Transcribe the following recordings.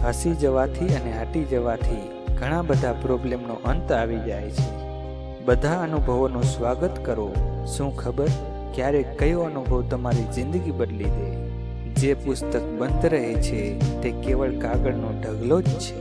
હસી જવાથી અને હટી જવાથી ઘણા બધા પ્રોબ્લેમનો અંત આવી જાય છે. બધા અનુભવોનું સ્વાગત કરો. શું ખબર ક્યારેક કયો અનુભવ તમારી જિંદગી બદલી દે. જે પુસ્તક બંધ રહે છે તે કેવળ કાગળનો ઢગલો જ છે.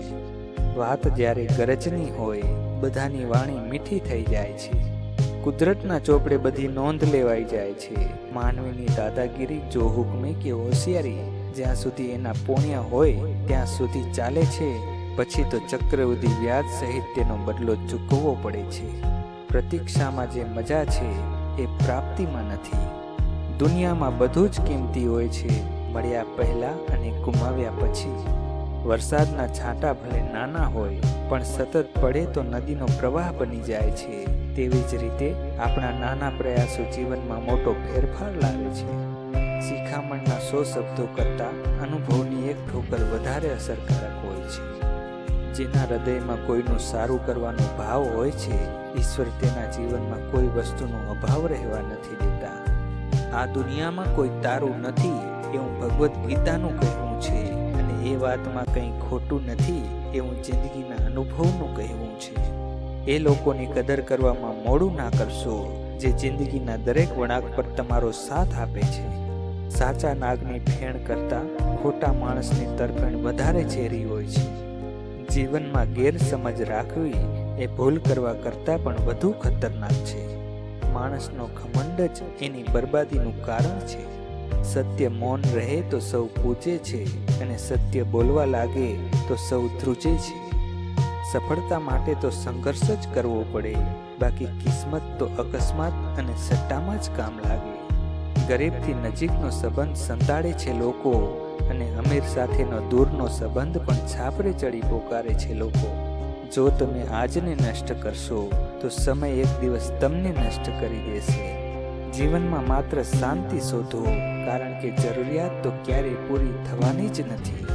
વાત જ્યારે ગરજની હોય બધાની વાણી મીઠી થઈ જાય છે. કુદરતના ચોપડે બધી નોંધ લેવાઈ જાય છે. માનવીની દાદાગીરી, જો હુકમે કે હોશિયારી જ્યાં સુધી એના પોણ્યા હોય ત્યાં સુધી ચાલે છે. પછી તો ચક્રવૃદ્ધિ વ્યાજ સહિત તેનો બદલો ચૂકવવો પડે છે. પ્રતીક્ષામાં જે મજા છે એ પ્રાપ્તિમાં નથી. દુનિયામાં બધું જ કિંમતી હોય છે, મળ્યા પહેલા અને ગુમાવ્યા પછી. વરસાદના છાંટા ભલે નાના હોય પણ સતત પડે તો નદીનો પ્રવાહ બની જાય છે. તેવી જ રીતે આપણા નાના પ્રયાસો જીવનમાં મોટો ફેરફાર લાવે છે. શિખામણના 100 શબ્દો કરતાં અનુભવની એક ઠોકર વધારે અસરકારક હોય છે. જેના હૃદયમાં કોઈનું સારું કરવાનો ભાવ હોય છે, ઈશ્વર તેના જીવનમાં કોઈ વસ્તુનો અભાવ રહેવા નથી દેતા. આ દુનિયામાં કોઈ તારું નથી એવું ભગવદ્ ગીતાનું કહેવું છે, અને એ વાતમાં કંઈ ખોટું નથી એવું જિંદગીના અનુભવનું કહેવું છે. એ લોકોની કદર કરવામાં મોડું ના કરશો જે જિંદગીના દરેક વળાંક પર તમારો સાથ આપે છે. સાચા નાગની ફેણ કરતાં ખોટા માણસની તરફેણ વધારે ઝેરી હોય છે. જીવનમાં ગેરસમજ રાખવી એ ભૂલ કરવા કરતાં પણ વધુ ખતરનાક છે. માણસનો ઘમંડ જ એની બરબાદીનું કારણ છે. સત્ય મૌન રહે તો સૌ પૂજે છે, અને સત્ય બોલવા લાગે તો સૌ ધ્રુજે છે. સફળતા માટે તો સંઘર્ષ જ કરવો પડે, બાકી કિસ્મત તો અકસ્માત અને સટ્ટામાં જ કામ લાગે. ગરીબથી નજીકનો સંબંધ સંતાડે છે લોકો, અને અમીર સાથેનો દૂરનો સંબંધ પણ છાપરે ચડી પોકારે છે લોકો. જો તમે આજને નષ્ટ કરશો તો સમય એક દિવસ તમને નષ્ટ કરી દેશે. જીવનમાં માત્ર શાંતિ શોધો, કારણ કે જરૂરિયાત તો ક્યારેય પૂરી થવાની જ નથી.